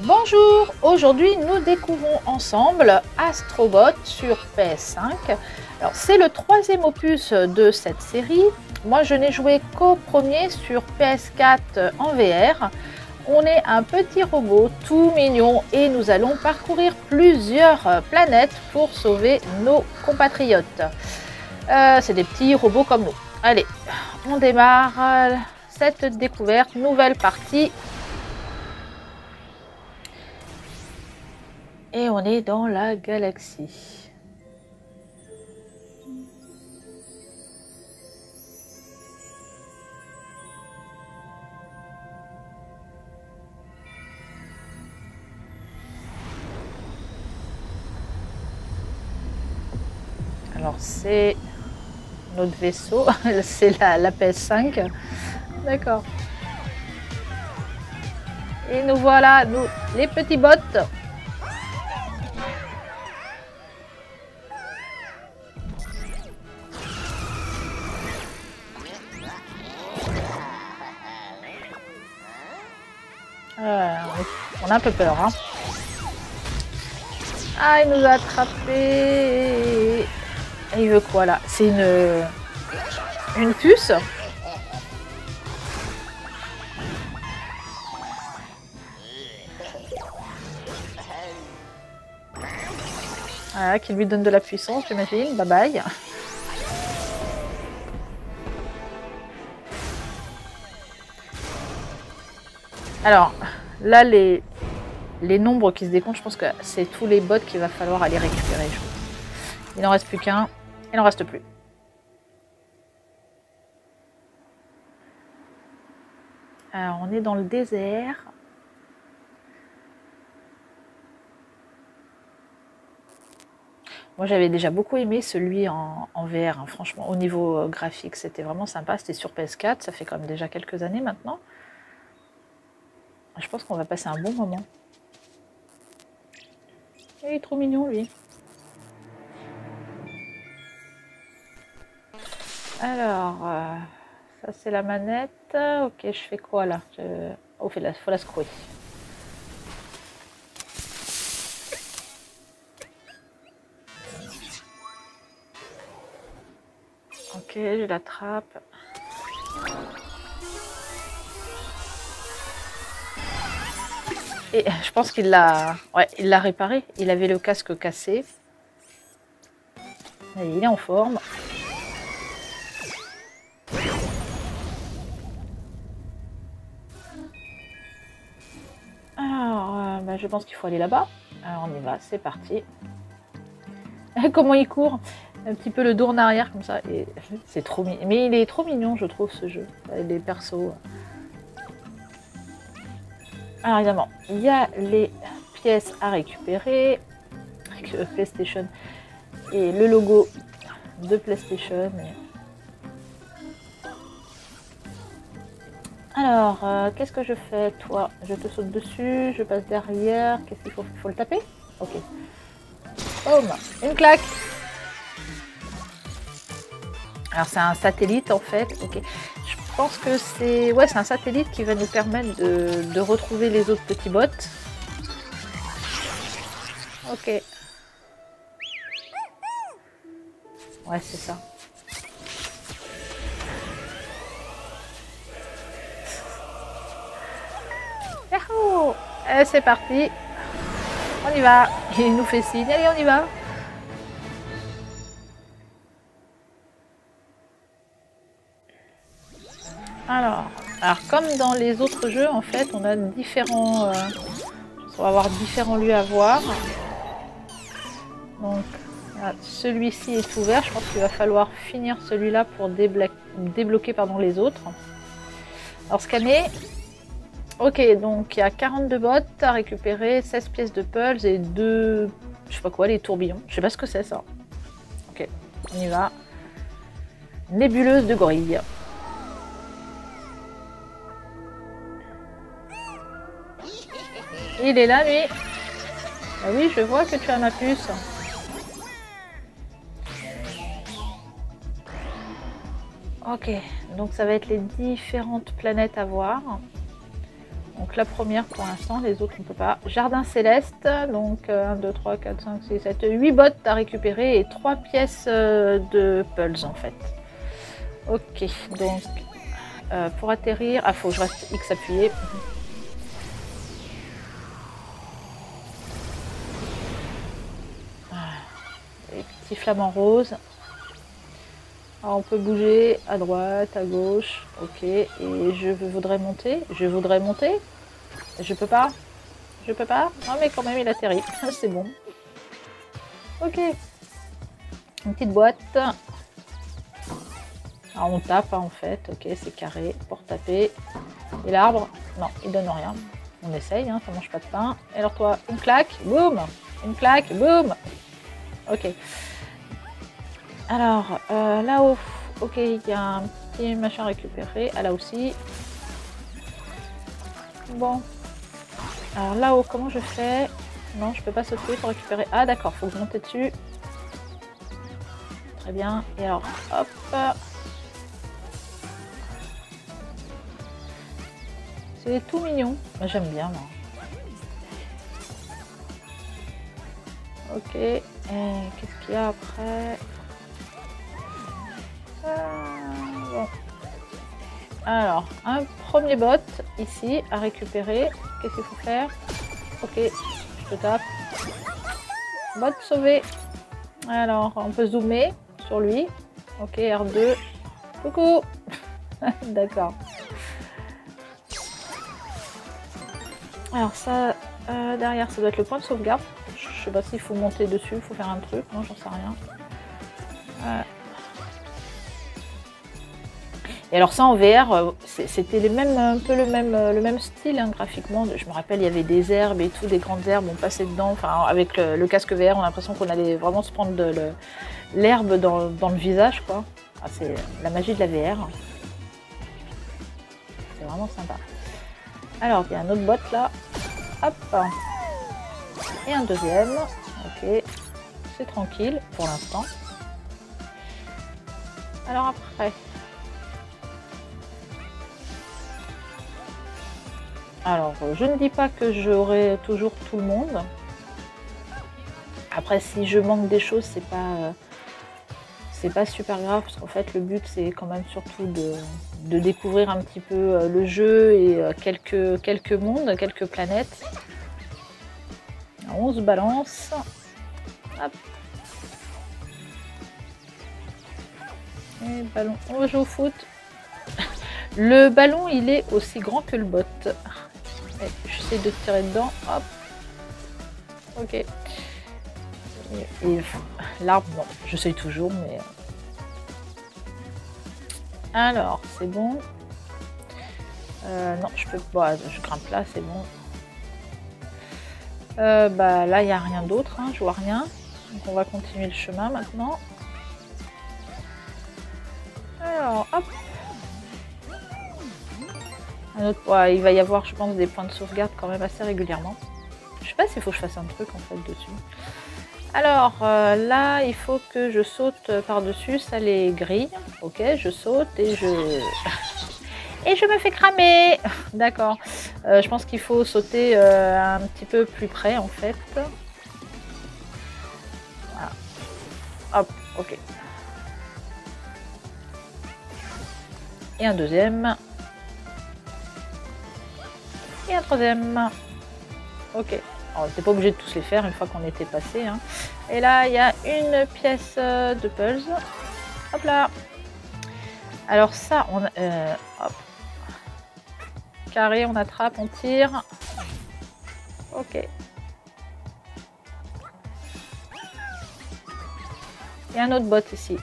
Bonjour, aujourd'hui nous découvrons ensemble Astrobot sur PS5. Alors c'est le troisième opus de cette série. Moi je n'ai joué qu'au premier sur PS4 en VR. On est un petit robot tout mignon et nous allons parcourir plusieurs planètes pour sauver nos compatriotes. C'est des petits robots comme nous. Allez, on démarre cette découverte, nouvelle partie. Et on est dans la galaxie. Alors c'est notre vaisseau, c'est la PS5. D'accord. Et nous voilà, nous, les petits bots. On a un peu peur, hein. Ah, il nous a attrapés. Et il veut quoi là? C'est une puce? Voilà, qui lui donne de la puissance, j'imagine. Bye bye. Alors, là, les nombres qui se décomptent, je pense que c'est tous les bots qu'il va falloir aller récupérer. Il n'en reste plus qu'un, il n'en reste plus. Alors, on est dans le désert. Moi, j'avais déjà beaucoup aimé celui en VR, hein, franchement, au niveau graphique, c'était vraiment sympa. C'était sur PS4, ça fait quand même déjà quelques années maintenant. Je pense qu'on va passer un bon moment. Il est trop mignon, lui. Alors, ça c'est la manette. Ok, je fais quoi là? Oh, faut la secouer. Ok, je l'attrape. Et je pense qu'il l'a réparé. Il avait le casque cassé. Et il est en forme. Alors, je pense qu'il faut aller là-bas. Alors on y va, c'est parti. Comment il court? Un petit peu le dos en arrière comme ça. Et c'est trop mignon. Mais il est trop mignon, je trouve, ce jeu. Les persos. Alors évidemment, il y a les pièces à récupérer avec le PlayStation et le logo de PlayStation. Alors, qu'est-ce que je fais, toi? Je te saute dessus, je passe derrière. Qu'est-ce qu'il faut? Il faut le taper? Ok. Boum, une claque. Alors c'est un satellite en fait. Ok. Je pense que c'est un satellite qui va nous permettre de retrouver les autres petits bots. Ok. Ouais, c'est ça. Yahoo! C'est parti. On y va. Il nous fait signe. Allez, on y va. Alors comme dans les autres jeux, en fait, on a différents... on va avoir différents lieux à voir. Donc, celui-ci est ouvert. Je pense qu'il va falloir finir celui-là pour débloquer les autres. Alors, scanner. Ok, donc il y a 42 bots à récupérer, 16 pièces de pulse et 2... Je sais pas quoi, les tourbillons. Je sais pas ce que c'est, ça. Ok, on y va. Nébuleuse de gorille. Il est là, lui. Ah oui, je vois que tu as ma puce. Ok, donc ça va être les différentes planètes à voir. Donc la première pour l'instant, les autres on peut pas. Jardin céleste, donc 1, 2, 3, 4, 5, 6, 7, 8 bottes à récupérer et 3 pièces de pulse en fait. Ok, donc pour atterrir, ah faut que je reste X appuyé. Les petits flamants roses. Alors, on peut bouger à droite, à gauche, ok, et je voudrais monter, je peux pas, non mais quand même il atterrit, c'est bon. Ok, une petite boîte, alors on tape hein, en fait, ok c'est carré pour taper, et l'arbre, non il donne rien, on essaye, hein, ça mange pas de pain, et alors toi, une claque, boum, ok. Alors, là-haut, ok, il y a un petit machin récupéré. Ah, là aussi. Bon. Alors là-haut, comment je fais? Non, je peux pas sauter pour récupérer. Ah, d'accord, faut que je monte dessus. Très bien. Et alors, hop. C'est tout mignon. J'aime bien, moi. Ok. Et qu'est-ce qu'il y a après? Bon. Alors, un premier bot ici à récupérer. Qu'est-ce qu'il faut faire? Ok, je te tape. Bot sauvé. Alors, on peut zoomer sur lui. Ok, R2. Coucou. D'accord. Alors ça, derrière, ça doit être le point de sauvegarde. Je sais pas s'il faut monter dessus, il faut faire un truc. Non, j'en sais rien. Et alors ça en VR, c'était un peu le même style hein, graphiquement. Je me rappelle, il y avait des herbes et tout, des grandes herbes, on passait dedans. Enfin, avec le casque VR, on a l'impression qu'on allait vraiment se prendre l'herbe dans le visage, quoi. Ah, c'est la magie de la VR. C'est vraiment sympa. Alors, il y a un autre bot là. Hop. Et un deuxième. Ok. C'est tranquille pour l'instant. Alors après... Alors, je ne dis pas que j'aurai toujours tout le monde. Après, si je manque des choses, c'est pas super grave, parce qu'en fait, le but, c'est quand même surtout de découvrir un petit peu le jeu et quelques mondes, quelques planètes. Alors, on se balance. Hop. Et ballon, on va jouer au foot. Le ballon, il est aussi grand que le bot. J'essaie de tirer dedans, hop. Ok. Et l'arbre, bon, j'essaie toujours, mais... Alors, c'est bon. Non, je peux pas, je grimpe là, c'est bon. Bah là, il n'y a rien d'autre, hein, je vois rien. Donc on va continuer le chemin maintenant. Alors, hop. Ouais, il va y avoir, je pense, des points de sauvegarde quand même assez régulièrement. Je sais pas s'il faut que je fasse un truc en fait dessus. Alors là, il faut que je saute par-dessus, ça les grille. Ok, je saute et je me fais cramer. D'accord. Je pense qu'il faut sauter un petit peu plus près en fait. Voilà. Hop, ok. Et un deuxième. Et un troisième. Ok. Alors, on n'était pas obligé de tous les faire une fois qu'on était passé. Hein. Et là, il y a une pièce de pulse. Hop là. Alors ça, on... hop. Carré, on attrape, on tire. Ok. Il y a un autre bot ici.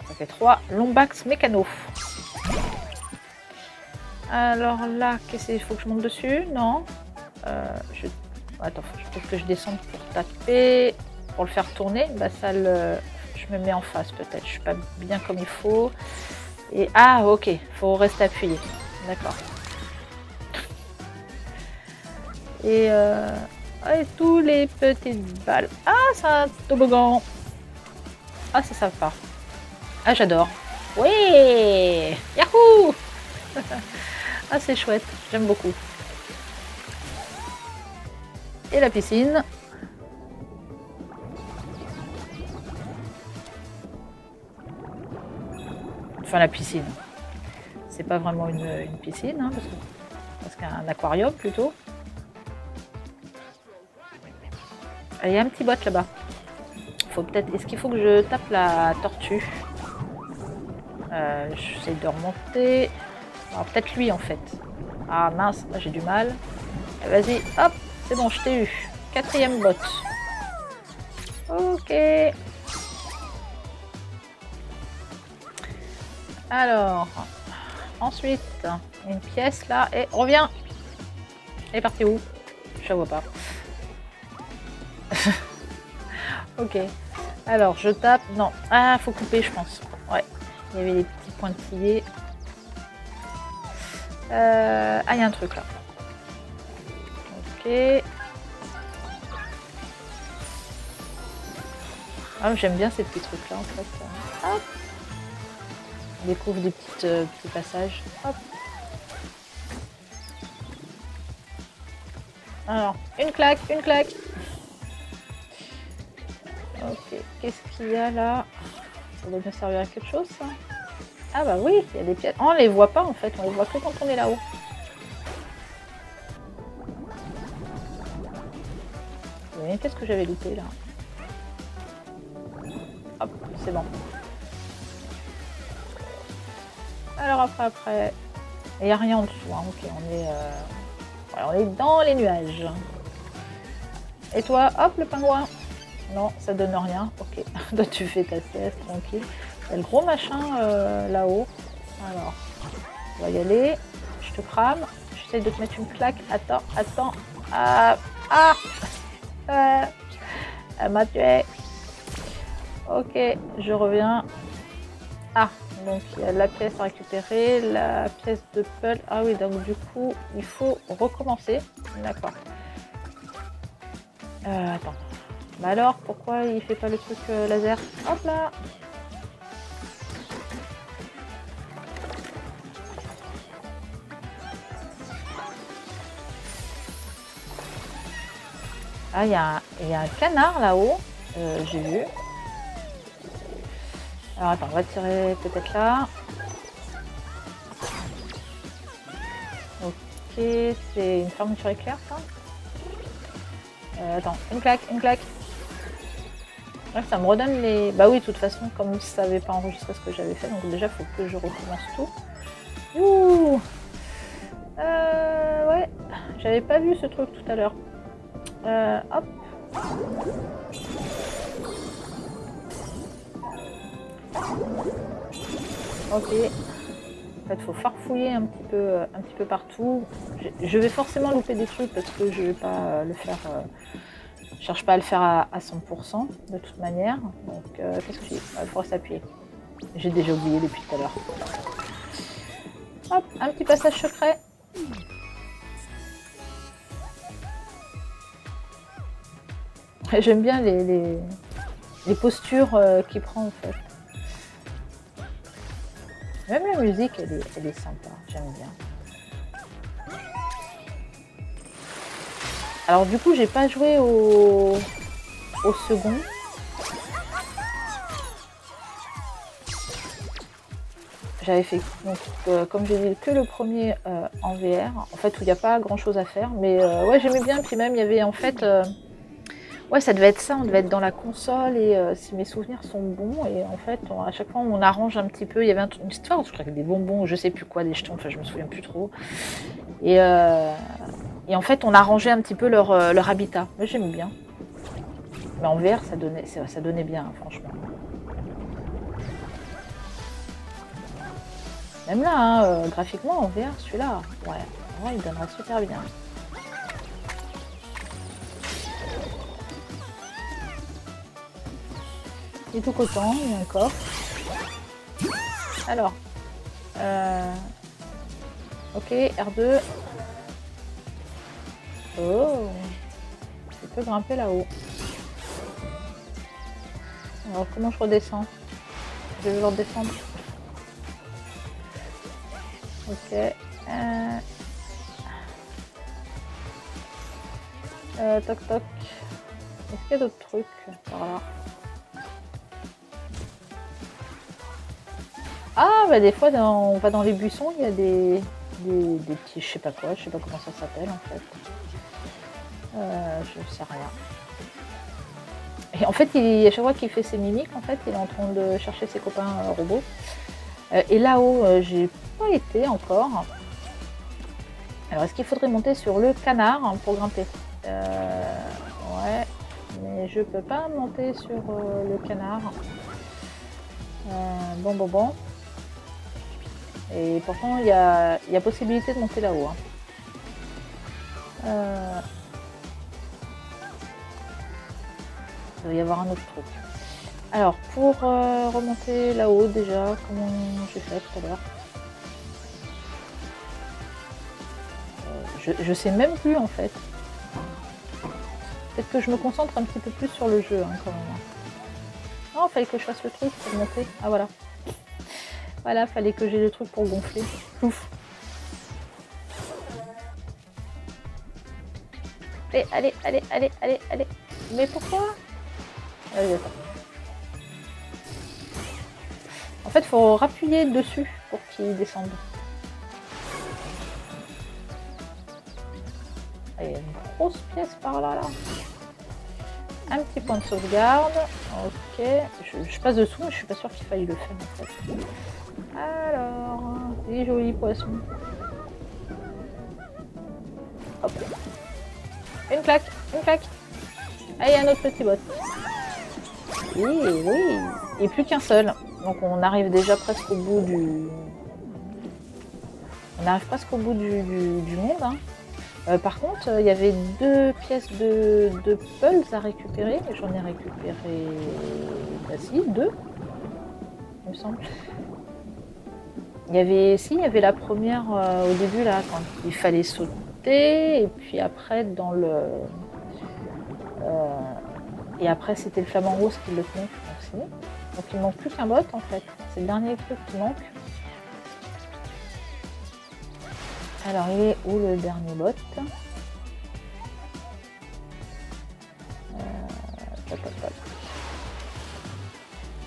Ça fait 3. Lombax mécano. Alors là, qu'est-ce qu'il faut que je monte dessus? Non. Attends, peut-être que je descende pour taper, pour le faire tourner. Bah ça le... Je me mets en face peut-être. Je suis pas bien comme il faut. Et ah ok, faut rester appuyé. D'accord. Et tous les petites balles. Ah, c'est un toboggan. Ah, c'est sympa. Ah, j'adore. Oui, yahoo! Ah, c'est chouette, j'aime beaucoup. Et la piscine. Enfin, la piscine. C'est pas vraiment une piscine, hein, parce qu'un aquarium plutôt. Ah, il y a un petit bot là-bas. Est-ce qu'il faut que je tape la tortue? J'essaie de remonter. Alors peut-être lui en fait. Ah mince, j'ai du mal. Vas-y, hop, c'est bon, je t'ai eu. 4e bot. Ok. Alors, ensuite, une pièce là, et reviens. Elle est partie où? Je la vois pas. Ok. Alors, je tape. Non. Ah, faut couper, je pense. Ouais. Il y avait des petits pointillés. Ah, il y a un truc là. Ok. Ah, j'aime bien ces petits trucs là en fait. Hop. On découvre des petits passages. Hop. Alors, une claque, une claque. Ok, qu'est-ce qu'il y a là? Ça doit bien servir à quelque chose ça. Ah bah oui, il y a des pièces. Oh, on les voit pas en fait, on les voit que quand on est là-haut. Oui, qu'est-ce que j'avais loupé là? Hop, c'est bon. Alors après. Il n'y a rien en dessous, hein. Ok, on est dans les nuages. Et toi, hop, le pingouin. Non, ça donne rien. Ok, toi tu fais ta sieste, tranquille. Il y a le gros machin là-haut. Alors, on va y aller. Je te crame. J'essaie de te mettre une claque. Attends. Elle m'a tué. Ok, je reviens. Ah, donc il y a la pièce à récupérer, la pièce de puzzle. Ah oui, donc du coup, il faut recommencer. D'accord. Attends. Bah alors, pourquoi il fait pas le truc laser? Hop là! Ah, il y a un canard là-haut. J'ai vu. Alors attends, on va tirer peut-être là. Ok, c'est une fermeture éclair ça. Attends, une claque. Là, ça me redonne les... Bah oui, de toute façon, comme ça n'avait pas enregistré ce que j'avais fait, donc déjà, il faut que je recommence tout. Ouh, ouais, j'avais pas vu ce truc tout à l'heure. Hop. Ok. En fait, il faut farfouiller un petit peu partout. Je vais forcément louper des trucs parce que je vais pas le faire... Je cherche pas à le faire à 100% de toute manière. Donc, qu'est-ce que je dis? Il faudra s'appuyer. J'ai déjà oublié depuis tout à l'heure. Hop, un petit passage secret. J'aime bien les postures qu'il prend en fait. Même la musique, elle est sympa. J'aime bien. Alors du coup, j'ai pas joué au second. J'avais fait, donc, comme j'ai dit, que le premier en VR, en fait, où il n'y a pas grand chose à faire. Mais ouais, j'aimais bien. Puis même, il y avait en fait... ouais, ça devait être ça, on devait être dans la console et si mes souvenirs sont bons. Et en fait, à chaque fois, on arrange un petit peu. Il y avait une histoire, je crois que des bonbons, je sais plus quoi, des jetons, enfin, je me souviens plus trop. Et en fait, on arrangeait un petit peu leur habitat. Moi, j'aime bien. Mais en VR, ça donnait bien, hein, franchement. Même là, hein, graphiquement, en VR, celui-là, ouais, il donnera super bien. Et tout autant, il y a un coffre. Alors, ok, R2. Oh, je peux grimper là-haut. Alors, comment je redescends? Je vais redescendre. Ok. Toc toc. Est-ce qu'il y a d'autres trucs par là? Ah bah des fois on va dans les buissons, il y a des petits je sais pas quoi, je sais pas comment ça s'appelle en fait. Je sais rien. Et en fait à chaque fois qu'il fait ses mimiques, en fait il est en train de chercher ses copains robots. Et là-haut j'ai pas été encore. Alors est-ce qu'il faudrait monter sur le canard pour grimper? Ouais, mais je peux pas monter sur le canard. Bon. Et pourtant, il y a possibilité de monter là-haut. Hein. Il doit y avoir un autre truc. Alors, pour remonter là-haut, déjà, comment j'ai fait tout à l'heure? Je sais même plus, en fait. Peut-être que je me concentre un petit peu plus sur le jeu, hein, quand même. Non, il fallait que je fasse le truc pour monter. Ah, voilà. Voilà, fallait que j'ai le truc pour gonfler. Ouf. Allez. Mais pourquoi? Allez, attends. En fait, il faut rappuyer dessus pour qu'il descende. Il y a une grosse pièce par là. Un petit point de sauvegarde. Ok. Je passe dessous, mais je suis pas sûre qu'il faille le faire en fait. Alors, des jolis poissons. Hop. Une claque. Allez, un autre petit bot. Oui. Et plus qu'un seul. Donc on arrive déjà presque au bout du... On arrive presque au bout du monde. Hein. Par contre, il y avait 2 pièces de pulse à récupérer. J'en ai récupéré... Bah si, 2. Il me semble. Il y avait la première au début là, quand il fallait sauter, et puis après dans le... et après c'était le flamant rose qui le tenait aussi. Donc il manque plus qu'un bot en fait, c'est le dernier truc qui manque. Alors il est où le dernier bot? Il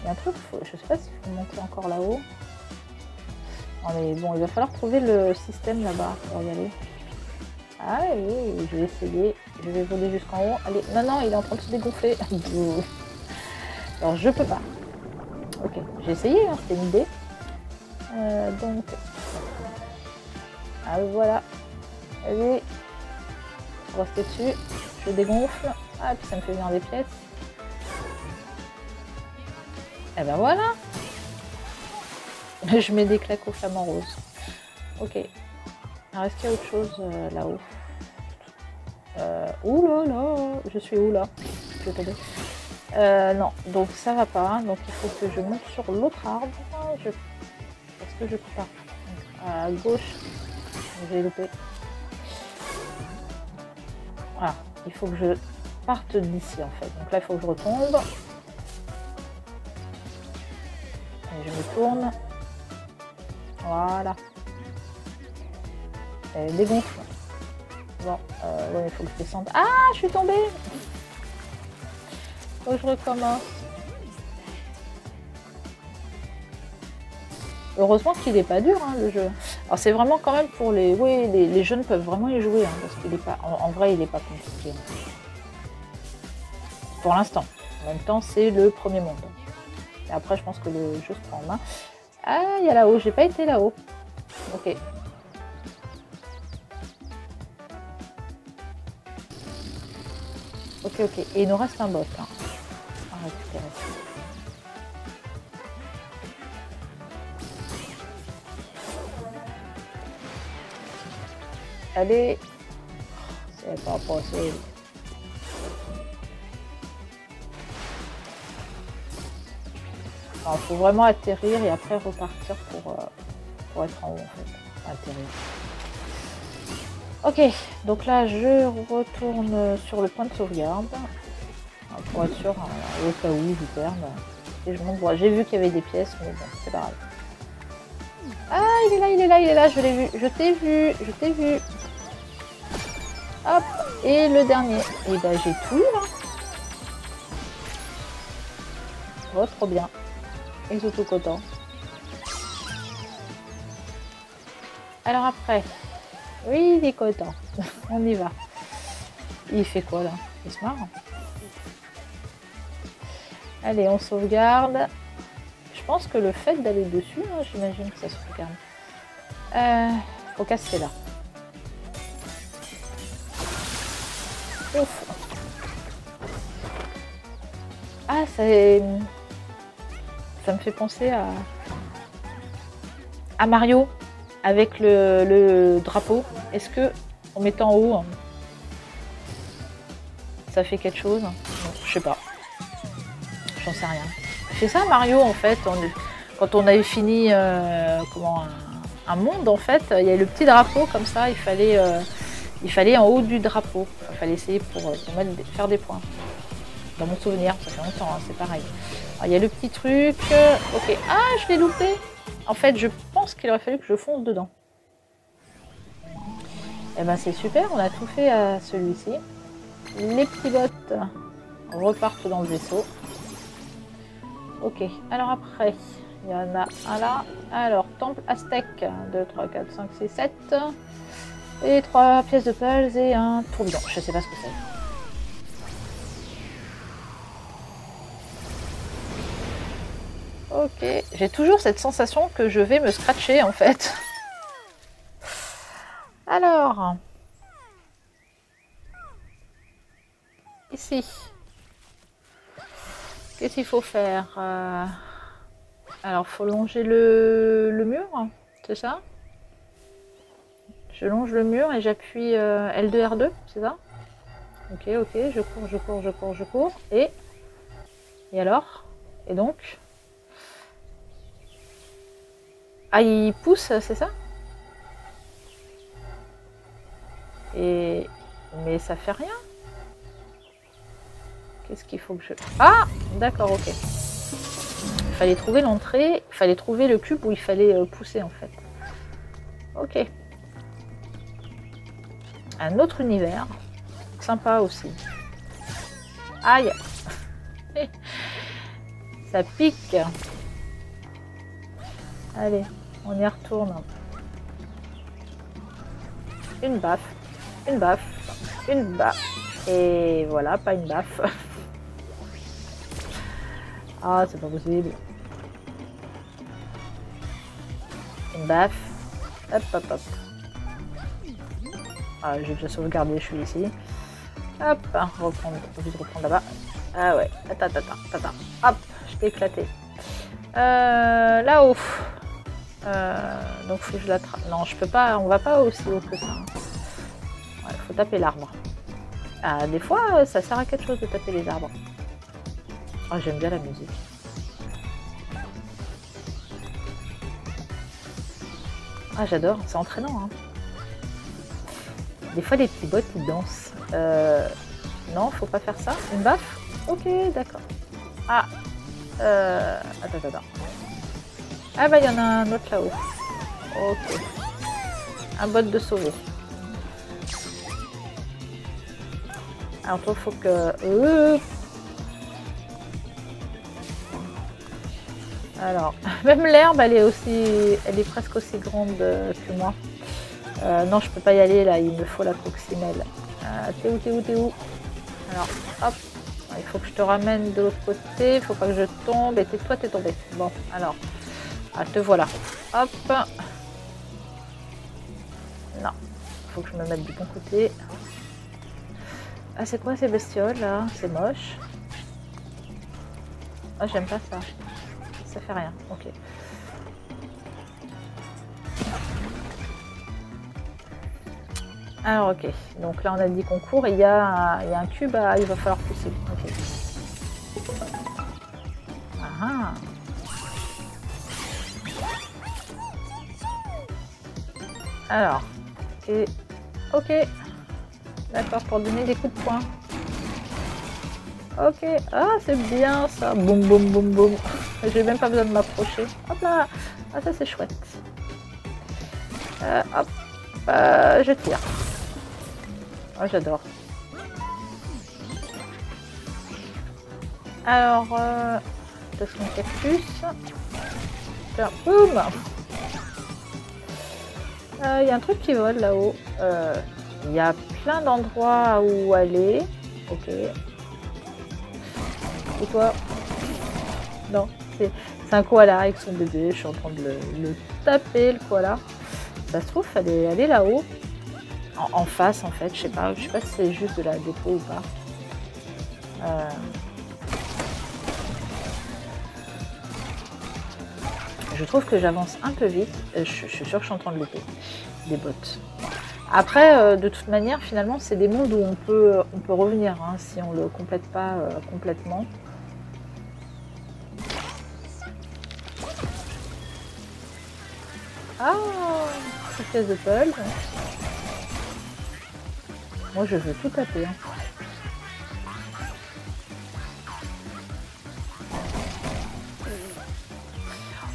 y a un truc, je sais pas s'il faut monter encore là-haut. Non mais bon, il va falloir trouver le système là-bas pour y aller. Allez, je vais essayer. Je vais voler jusqu'en haut. Allez, non, il est en train de se dégonfler. Alors je peux pas. Ok, j'ai essayé, hein, c'était une idée. Donc, ah voilà. Allez, je reste dessus. Je dégonfle. Ah, puis ça me fait venir des pièces. Et ben voilà. Je mets des claques au flamant rose. Ok. Alors est-ce qu'il y a autre chose là-haut? Ouh là, je suis où là? Je vais tomber. Non, donc ça va pas. Donc il faut que je monte sur l'autre arbre. Est-ce que je peux pas? Donc, à gauche, j'ai loupé. Voilà, il faut que je parte d'ici en fait. Donc là, il faut que je retombe. Et je me tourne. Voilà. Et dégonfle. Bon, ouais, il faut que je descende. Ah, je suis tombée. Faut que je recommence. Heureusement qu'il n'est pas dur, hein, le jeu. Alors c'est vraiment quand même pour les... Oui, les jeunes peuvent vraiment y jouer, hein, parce qu'il est pas... En vrai, il n'est pas compliqué. Hein. Pour l'instant. En même temps, c'est le premier monde. Et après, je pense que le jeu se prend en main. Ah, il y a là-haut. J'ai pas été là-haut. Ok. Ok. Et il nous reste un bot. Hein, à récupérer. Allez. C'est pas possible. Il faut vraiment atterrir et après repartir pour être en haut en fait. Atterrir. Ok, donc là je retourne sur le point de sauvegarde. Pour être sûr, au cas où je perde. Et je monte. J'ai vu qu'il y avait des pièces, mais bon, c'est pas grave. Ah, il est là, il est là, il est là, je l'ai vu. Je t'ai vu, je t'ai vu. Hop, et le dernier. Et ben j'ai tout là. Oh, trop bien. Exotocotant. Alors après. Oui, il est content. On y va. Il fait quoi là? Il se marre. Allez, on sauvegarde. Je pense que le fait d'aller dessus, hein, j'imagine que ça se sauvegarde. Faut casser là. Ouf. Ah, ça me fait penser à Mario avec le drapeau. Est-ce que en mettant en haut, ça fait quelque chose? Non, je sais pas. J'en sais rien. C'est ça Mario en fait. Quand on avait fini un monde en fait, il y a le petit drapeau comme ça. Il fallait en haut du drapeau. Il fallait essayer pour faire des points. Dans mon souvenir, ça fait longtemps, hein, c'est pareil. Alors, il y a le petit truc. Ok. Ah, je l'ai loupé. En fait, je pense qu'il aurait fallu que je fonce dedans. Et ben c'est super, on a tout fait à celui-ci. Les petits bots repartent dans le vaisseau. Ok, alors après, il y en a un là. Alors, temple aztèque. 1, 2, 3, 4, 5, 6, 7. Et 3 pièces de puzzle et un tourbillon. Je sais pas ce que c'est. Ok, j'ai toujours cette sensation que je vais me scratcher en fait. Alors, ici, qu'est-ce qu'il faut faire? Alors, faut longer le mur, c'est ça? Je longe le mur et j'appuie L2, R2, c'est ça? Ok, ok, je cours, je cours, je cours, je cours. Et alors? Et donc? Ah, il pousse, c'est ça? Mais ça fait rien. Qu'est-ce qu'il faut que je... Ah! D'accord, ok. Il fallait trouver l'entrée, il fallait trouver le cube où il fallait pousser en fait. Ok. Un autre univers. Sympa aussi. Aïe! Ça pique. Allez, on y retourne. Une baffe, une baffe, une baffe. Et voilà, pas une baffe. Ah, c'est pas possible. Une baffe. Hop, hop, hop. Ah, j'ai déjà sauvegardé, je suis ici. Hop, reprendre, vite reprendre là-bas. Ah ouais, attends, attends, attends. Hop, je t'ai éclaté. Là-haut. Donc faut que je l'attrape. Non, je peux pas, on va pas aussi haut que ça. Il faut taper l'arbre. Ah, des fois, ça sert à quelque chose de taper les arbres. Oh, j'aime bien la musique. Ah, j'adore, c'est entraînant. Hein. Des fois, les petits bots, ils dansent. Non, faut pas faire ça. Une baffe? Ok, d'accord. Ah, attends, attends. Ah bah, il y en a un autre là-haut. Ok. Un bot de sauver. Alors, toi, faut que... Alors, même l'herbe, elle est presque aussi grande que moi. Non, je peux pas y aller là, il me faut la coccinelle. T'es où, t'es où, t'es où? Alors, hop, il faut que je te ramène de l'autre côté, il faut pas que je tombe. Et toi, t'es tombé. Bon, alors, te voilà. Hop. Non, il faut que je me mette du bon côté. Ah, c'est quoi ces bestioles là? C'est moche. Ah, j'aime pas ça. Ça fait rien, ok. Alors ok, donc là on a dit qu'on court et il y a un cube, il va falloir pousser. Ok. Ah. Alors, et ok. D'accord, pour donner des coups de poing. Ok, ah c'est bien ça. Boum boum boum boum. J'ai même pas besoin de m'approcher. Hop là. Ah ça c'est chouette. Hop, je tire. Oh, j'adore. Alors, station cactus. Tiens, boum. Il y a un truc qui vole là-haut. Il y a plein d'endroits où aller. Ok. Et toi? Non, c'est un koala avec son bébé. Je suis en train de le taper, le koala. Ça se trouve, elle est là-haut. En face, en fait. Je sais pas si c'est juste de la déco ou pas. Je trouve que j'avance un peu vite. Je suis sûre que je suis en train de louper des bots. Après, de toute manière, finalement, c'est des mondes où on peut revenir hein, si on ne le complète pas complètement. Ah, petite pièce de puzzle. Moi, je veux tout taper. Hein.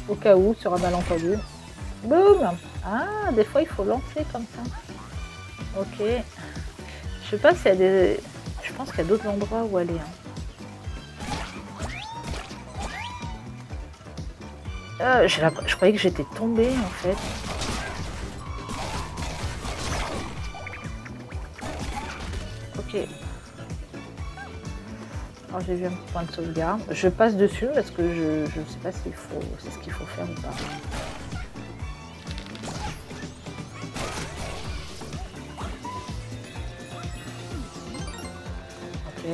Au cas où, sur un malentendu. Boum! Ah, des fois, il faut lancer comme ça. Ok. Je sais pas s'il y a des... Je pense qu'il y a d'autres endroits où aller. Hein. Je croyais que j'étais tombée, en fait. Ok. Alors j'ai vu un petit point de sauvegarde. Je passe dessus parce que je ne sais pas s'il faut, c'est ce qu'il faut faire ou pas. Ok.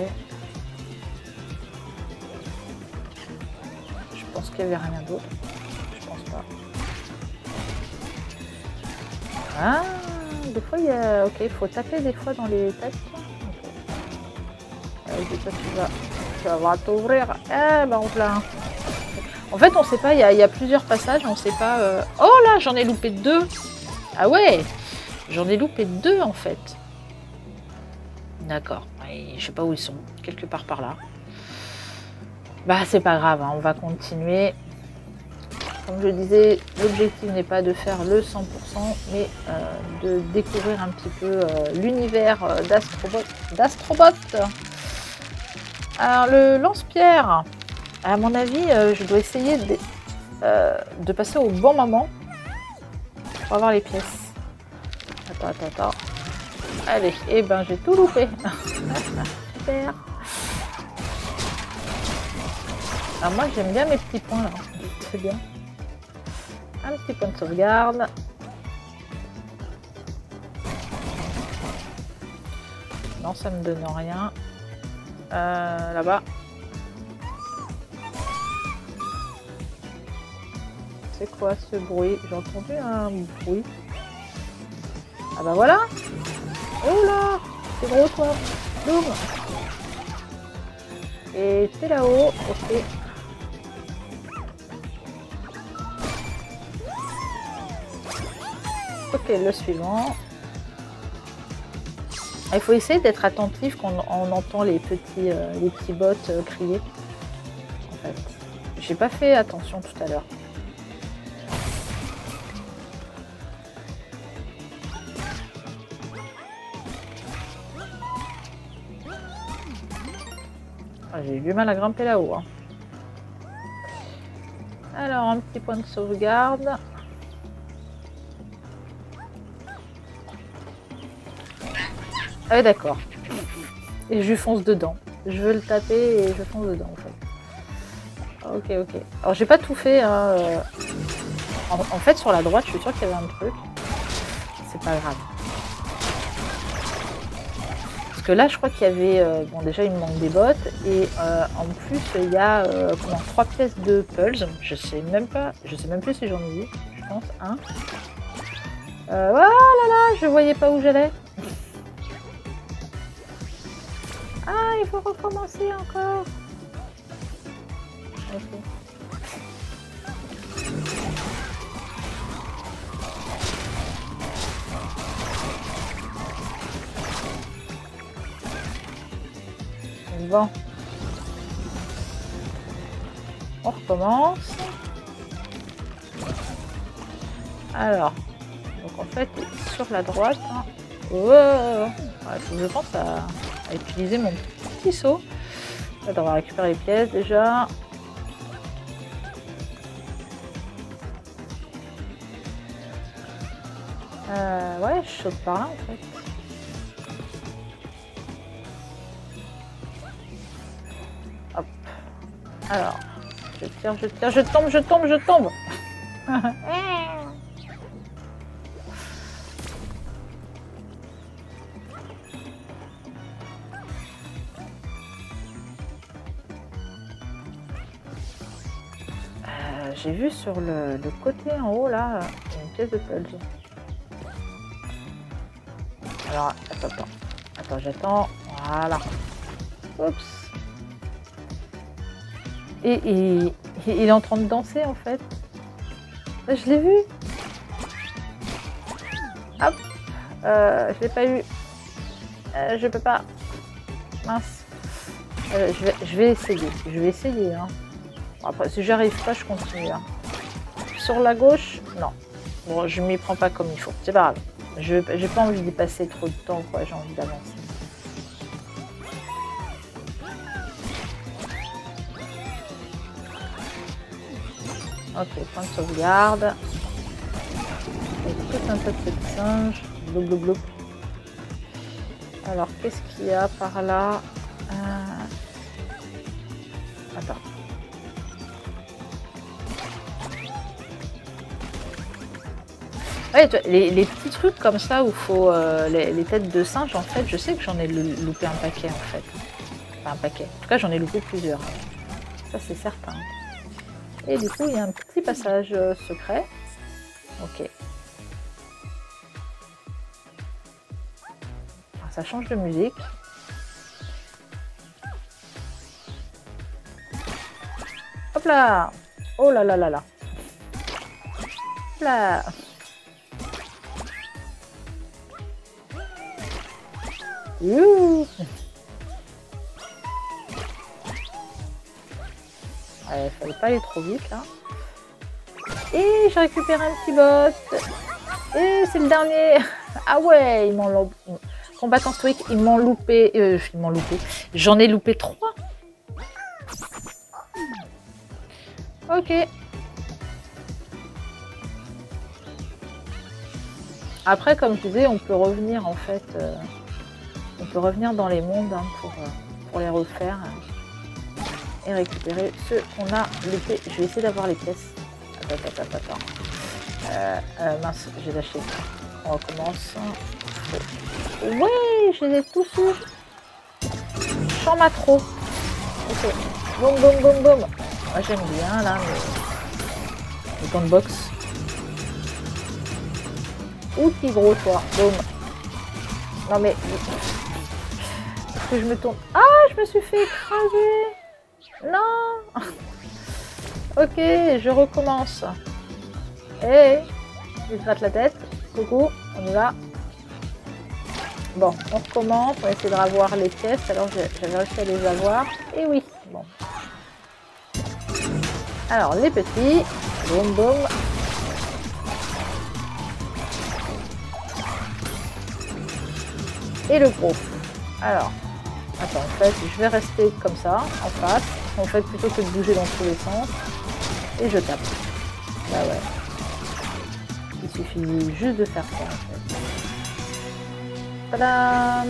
Je pense qu'il n'y avait rien d'autre. Je pense pas. Ah, des fois il y a. Ok, il faut taper des fois dans les têtes. Toi, tu vas voir t'ouvrir. Eh ben, on plein. En fait, on sait pas, il y a plusieurs passages, on sait pas. Oh là, j'en ai loupé 2. Ah ouais, j'en ai loupé 2 en fait. D'accord. Je sais pas où ils sont, quelque part par là. Bah, c'est pas grave, hein, on va continuer. Comme je disais, l'objectif n'est pas de faire le 100%, mais de découvrir un petit peu l'univers d'Astrobot. Alors, le lance-pierre, à mon avis, je dois essayer de passer au bon moment pour avoir les pièces. Attends. Allez, et ben j'ai tout loupé. Super. Alors moi, j'aime bien mes petits points là. C'est bien. Un petit point de sauvegarde. Non, ça me donne rien. Là-bas. C'est quoi ce bruit? J'ai entendu un bruit. Ah bah voilà. Oh là, c'est gros toi. Boum. Et c'est là-haut. Ok. Ok, le suivant. Il faut essayer d'être attentif quand on entend les petits bots crier. En fait, j'ai pas fait attention tout à l'heure. J'ai eu du mal à grimper là-haut. Hein. Alors, un petit point de sauvegarde. Ah d'accord. Et je fonce dedans. Je veux le taper et je fonce dedans en fait. Ok. Alors j'ai pas tout fait. Hein. En fait sur la droite, je suis sûre qu'il y avait un truc. C'est pas grave. Parce que là, je crois qu'il y avait... bon déjà, il me manque des bottes. Et en plus, il y a 3 pièces de pulse. Je sais même plus si j'en ai eu. Je pense un. Voilà là, je voyais pas où j'allais. Ah, il faut recommencer encore. Okay. Bon. On recommence. Alors, donc qu'en fait, sur la droite, hein, ouais, faut que je pense à utiliser mon petit seau. Là, on va récupérer les pièces déjà. Ouais, je saute par là en fait. Hop. Alors, je tire, je tombe, je tombe, je tombe. J'ai vu sur le côté en haut là, une pièce de puzzle. Alors, attends, j'attends. Voilà. Oups. Et il est en train de danser en fait. Là, je l'ai vu. Hop. Je l'ai pas eu. Je peux pas. Mince. Je vais essayer. Je vais essayer. Hein. Bon, après, si j'arrive pas, je continue. Hein. Sur la gauche, non. Bon, je m'y prends pas comme il faut. C'est pas grave. J'ai pas envie d'y passer trop de temps, quoi. J'ai envie d'avancer. Ok, point de sauvegarde. Et tout un tas de petits singes. Bloup, bloup, bloup. Alors, qu'est-ce qu'il y a par là? Attends. Ouais, les petits trucs comme ça où il faut les têtes de singe, en fait, je sais que j'en ai loupé un paquet, en fait. Enfin, un paquet. En tout cas, j'en ai loupé plusieurs. Ça, c'est certain. Et du coup, il y a un petit passage secret. Ok. Alors, ça change de musique. Hop là! Oh là là là là! Hop là! Youhou! Ouais, fallait pas aller trop vite là. Et j'ai récupéré un petit bot. Et c'est le dernier. Ah ouais, ils m'ont loupé. Combattant stoïque, ils m'ont loupé. Ils m'ont loupé. J'en ai loupé 3. Ok. Après, comme je disais, on peut revenir en fait. On peut revenir dans les mondes hein, pour les refaire et récupérer ceux qu'on a loupés. Je vais essayer d'avoir les pièces. Attends. Mince, j'ai lâché. On recommence. Ouais, je les ai tous eus. Champ macro. Ok. Boum, boum, boum, boum. Moi, j'aime bien là les camps de boxe. Outil gros, toi. Boum. Non mais. Est-ce que je me tourne? Ah, je me suis fait écraser. Non. Ok, je recommence. Hé, je gratte la tête. Coucou, on y va. Bon, on recommence. On va essayer de revoir les pièces. Alors, j'avais réussi à les avoir. Et oui, bon. Alors, les petits. Boum, boum. Et le gros. Alors, attends, en fait, je vais rester comme ça, en face. En fait, plutôt que de bouger dans tous les sens. Et je tape. Bah ouais. Il suffit juste de faire ça, en fait. Tadam!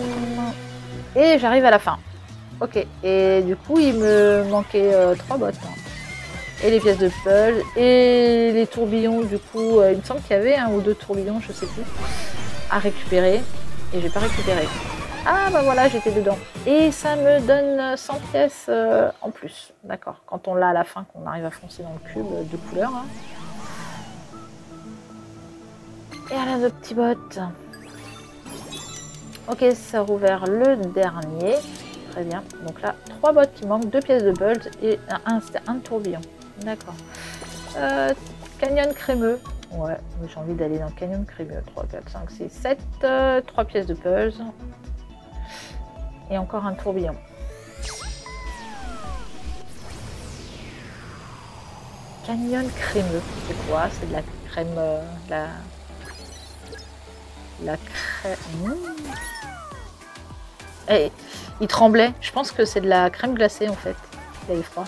Et j'arrive à la fin. Ok. Et du coup, il me manquait 3 bottes. Hein. Et les pièces de puzzle. Et les tourbillons, du coup, il me semble qu'il y avait 1 ou 2 tourbillons, je sais plus, à récupérer. Et j'ai pas récupéré. Ah bah voilà, j'étais dedans. Et ça me donne 100 pièces en plus. D'accord. Quand on l'a à la fin, qu'on arrive à foncer dans le cube de couleur. Hein. Et voilà notre petit bot. Ok, ça a rouvert le dernier. Très bien. Donc là, 3 bots qui manquent, 2 pièces de puzzle et un tourbillon. D'accord. Canyon crémeux. Ouais, j'ai envie d'aller dans le canyon crémeux. 3, 4, 5, 6, 7. 3 pièces de puzzle. Et encore un tourbillon. Canyon crémeux. C'est quoi? C'est de la crème... La crème... Et il tremblait. Je pense que c'est de la crème glacée en fait. Il avait froid.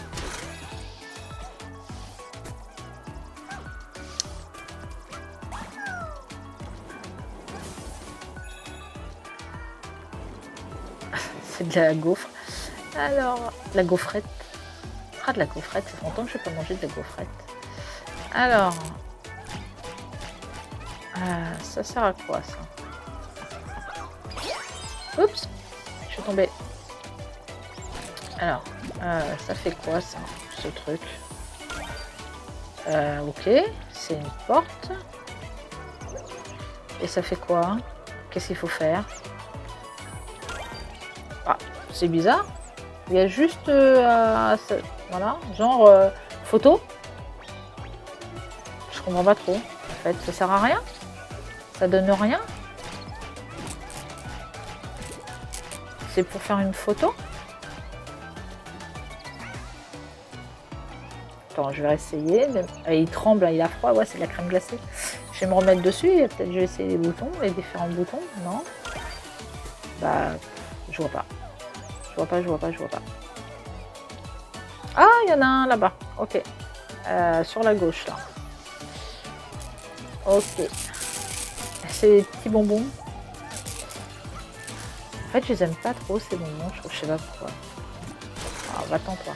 C'est de la gaufre. Alors, la gaufrette. Ah, de la gaufrette. Ça fait longtemps que je n'ai pas mangé de la gaufrette. Alors, ça sert à quoi ça? Oups, je suis tombée. Alors, ça fait quoi ça, ce truc? Ok, c'est une porte. Et ça fait quoi? Qu'est-ce qu'il faut faire? Ah, c'est bizarre. Il y a juste, voilà, genre photo. Je comprends pas trop. En fait, ça sert à rien. Ça donne rien. C'est pour faire une photo. Attends, je vais essayer. Il tremble, il a froid. Ouais, c'est de la crème glacée. Je vais me remettre dessus et peut-être je vais essayer les boutons, les différents boutons. Non. Bah, je vois pas. Je vois pas, je vois pas, je vois pas. Ah, il y en a un là-bas. Ok. Sur la gauche, là. Ok. C'est des petits bonbons. En fait, je les aime pas trop, ces bonbons. Je sais pas pourquoi. Ah, va-t'en, toi.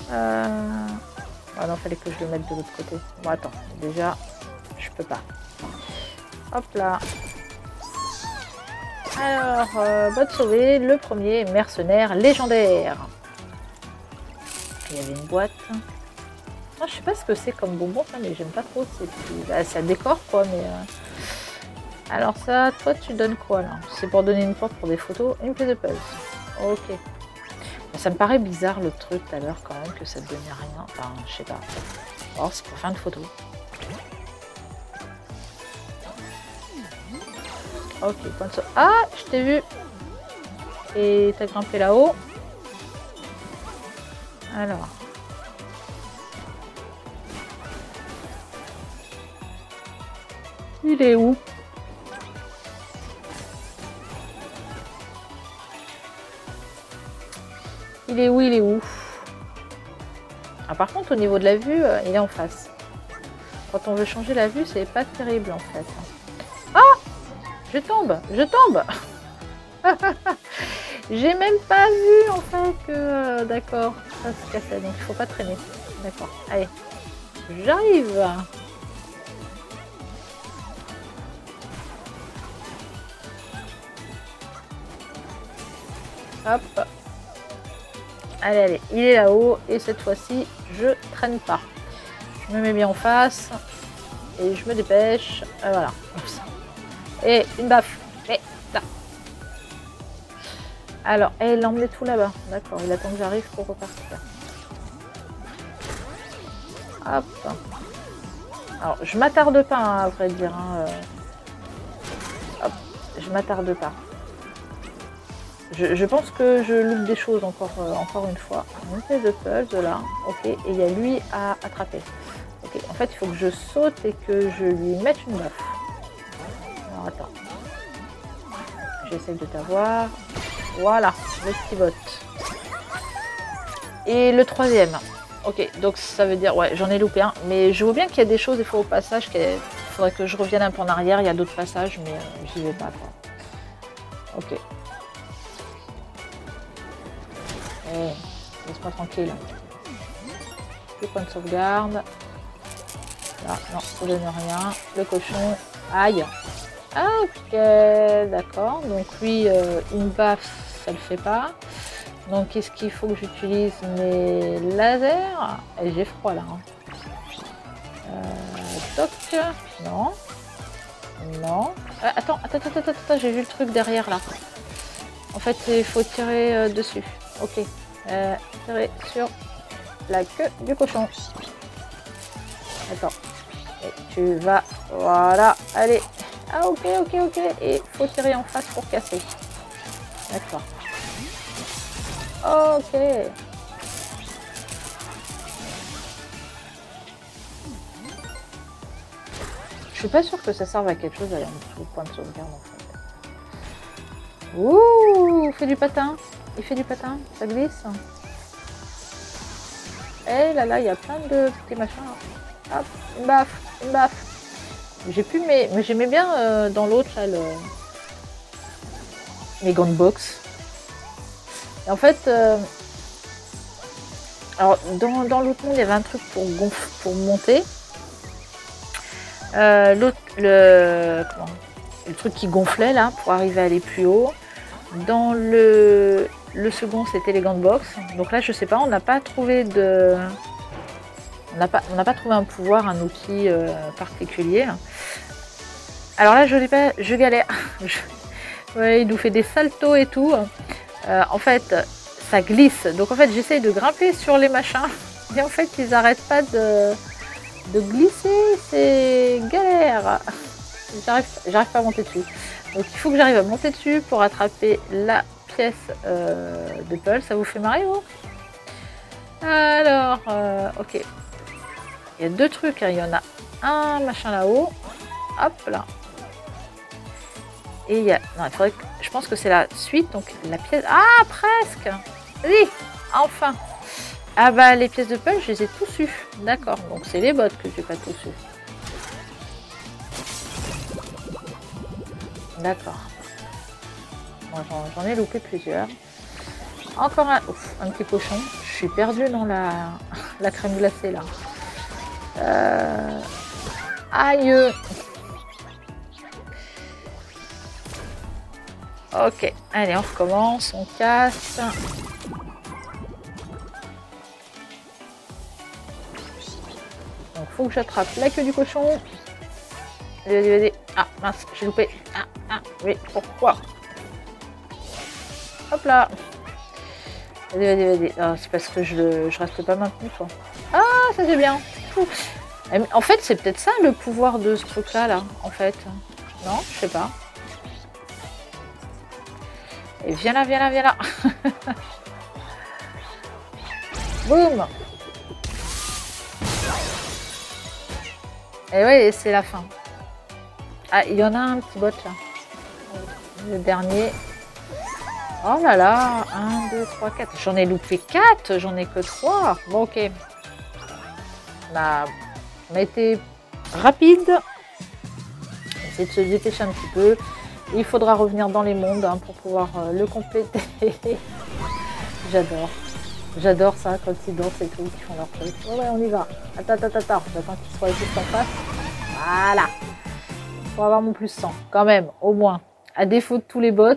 Ah non, fallait que je le mette de l'autre côté. Bon, attends. Déjà, je peux pas. Hop là. Alors, botte sauvée, le premier mercenaire légendaire. Il y avait une boîte. Non, je sais pas ce que c'est comme bonbon, ça, mais j'aime pas trop. Bah, ça décore quoi, mais. Alors ça, toi, tu donnes quoi là? C'est pour donner une porte pour des photos, une pièce de puzzle. Ok. Bon, ça me paraît bizarre le truc tout à l'heure quand même que ça ne donnait rien. Enfin, je sais pas. Oh, c'est pour faire une photo. Ok, point de saut. Ah, je t'ai vu. Et t'as grimpé là-haut. Alors. Il est où? Il est où? Il est où? Ah, par contre, au niveau de la vue, il est en face. Quand on veut changer la vue, c'est pas terrible en fait. Ah! Je tombe! Je tombe! J'ai même pas vu en fait que... D'accord, ça se cassait, donc il faut pas traîner. D'accord, allez. J'arrive! Hop! Allez, allez, il est là-haut et cette fois-ci, je traîne pas. Je me mets bien en face et je me dépêche. Voilà. Et une baffe. Et là. Alors, il emmenait tout là-bas. D'accord, il attend que j'arrive pour repartir. Hop. Alors, je m'attarde pas, hein, à vrai dire. Hein. Hop, je m'attarde pas. Je pense que je loupe des choses encore une fois. Une pièce de puzzle là. Ok, et il y a lui à attraper. Ok, en fait, il faut que je saute et que je lui mette une baffe. Alors, attends. J'essaie de t'avoir. Voilà, le petit bot. Et le troisième. Ok, donc ça veut dire... Ouais, j'en ai loupé un. Mais je vois bien qu'il y a des choses, il faut au passage, qu'il faudrait que je revienne un peu en arrière. Il y a d'autres passages, mais j'y vais pas, quoi. Ok. Hey, laisse-moi tranquille. Le point de sauvegarde. Là, non, ça donne rien. Le cochon. Aïe. Ah, ok, d'accord. Donc lui, une baffe, ça le fait pas. Donc qu'est-ce qu'il faut que j'utilise? Mes lasers. Et j'ai froid là. Hein. Toc. Non. Non. Attends, j'ai vu le truc derrière là. En fait, il faut tirer dessus. Ok. Tirer sur la queue du cochon. Attends. Et tu vas... Voilà. Allez. Ah, ok. Et il faut tirer en face pour casser. D'accord. Ok. suis pas sûre que ça serve à quelque chose d'aller en dessous le point de sauvegarde en fait. Ouh, il fait du patin. Il fait du patin, ça glisse. Et là, il y a plein de petits machins. Hop, une baffe, une baffe. J'ai pu, mais j'aimais bien dans l'autre, là, les gants de boxe. Et en fait, alors dans l'autre monde, il y avait un truc pour monter. Le truc qui gonflait là pour arriver à aller plus haut. Dans le second, c'était les gants de boxe. Donc là, je sais pas, on n'a pas trouvé de, on n'a pas trouvé un pouvoir, un outil particulier. Alors là, je galère. Ouais, il nous fait des saltos et tout. En fait, ça glisse. Donc en fait, j'essaye de grimper sur les machins. Et en fait, ils n'arrêtent pas de glisser. C'est galère. J'arrive pas à monter dessus. Donc il faut que j'arrive à monter dessus pour attraper la pièce de Pearl. Ça vous fait marrer, vous? Alors, ok. Il y a deux trucs. Hein. Il y en a un machin là-haut. Hop là. Et il y a... Non, il faudrait que... Je pense que c'est la suite, donc la pièce... Ah, presque. Oui, enfin. Ah bah, les pièces de Pearl, je les ai tous eues. D'accord, donc c'est les bottes que j'ai pas tous eues. D'accord. Moi, j'en ai loupé plusieurs. Encore un... Ouf, un petit cochon. Je suis perdue dans la crème glacée, là. Aïe. Ok, allez, on recommence, on casse. Donc, faut que j'attrape la queue du cochon. Allez. Ah, mince, j'ai loupé. Oui, pourquoi? Hop là. Allez. Ah, c'est parce que je reste pas maintenu, quoi. Ah, ça c'est bien. En fait, c'est peut-être ça le pouvoir de ce truc-là, là, en fait. Non, je sais pas. Et viens là. Boum. Et ouais, c'est la fin. Ah, il y en a un petit bot là. Le dernier. Oh là là, 1, 2, 3, 4. J'en ai loupé 4, j'en ai que 3. Bon, ok. On a été rapide. Essayer de se dépêcher un petit peu. Il faudra revenir dans les mondes hein, pour pouvoir le compléter. J'adore ça quand ils dansent et tout, qu'ils font leur truc. Oh ouais, on y va. Attends. J'attends qu'ils soient juste en face. Voilà. Pour avoir mon plus 100. Quand même, au moins. À défaut de tous les bots,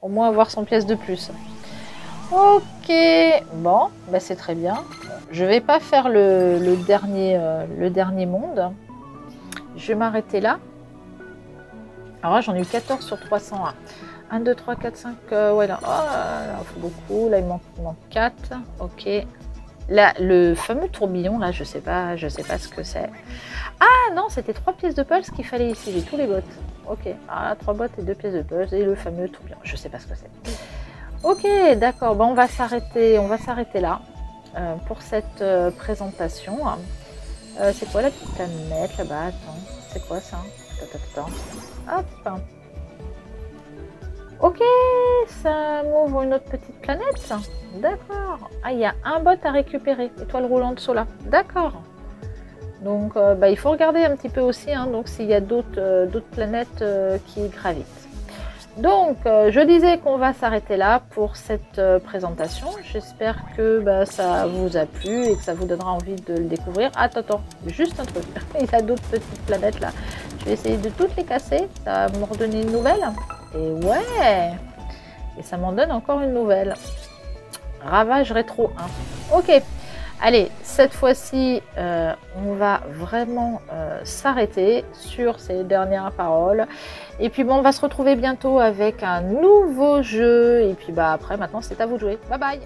au moins avoir 100 pièces de plus. Ok. Bon, bah c'est très bien. Je vais pas faire le dernier monde. Je vais m'arrêter là. Alors là, j'en ai eu 14 sur 301. 1, 2, 3, 4, 5. Ouais, là. Oh, là, il faut beaucoup. Là, il manque 4. Ok. Là, le fameux tourbillon, là, je sais pas ce que c'est. Ah non, c'était 3 pièces de pulse qu'il fallait ici. J'ai tous les bots. Ok. Ah, 3 bots et 2 pièces de pulse. Et le fameux tourbillon. Je sais pas ce que c'est. Ok, d'accord. Bon, on va s'arrêter là pour cette présentation. C'est quoi la petite planète là-bas? Attends, c'est quoi ça? Attends. Hop. Ok, ça m'ouvre une autre petite planète. D'accord. Ah, il y a un bot à récupérer. Étoile roulante Sola. D'accord. Donc, il faut regarder un petit peu aussi. Hein, donc, s'il y a d'autres planètes qui gravitent. Donc, je disais qu'on va s'arrêter là pour cette présentation. J'espère que ça vous a plu et que ça vous donnera envie de le découvrir. Attends, juste un truc. Il y a d'autres petites planètes là. Je vais essayer de toutes les casser. Ça va me redonner une nouvelle. Et ouais! Et ça m'en donne encore une nouvelle. Ravage rétro 1. Ok. Allez, cette fois-ci, on va vraiment s'arrêter sur ces dernières paroles. Et puis bon, on va se retrouver bientôt avec un nouveau jeu. Et puis après, maintenant, c'est à vous de jouer. Bye bye!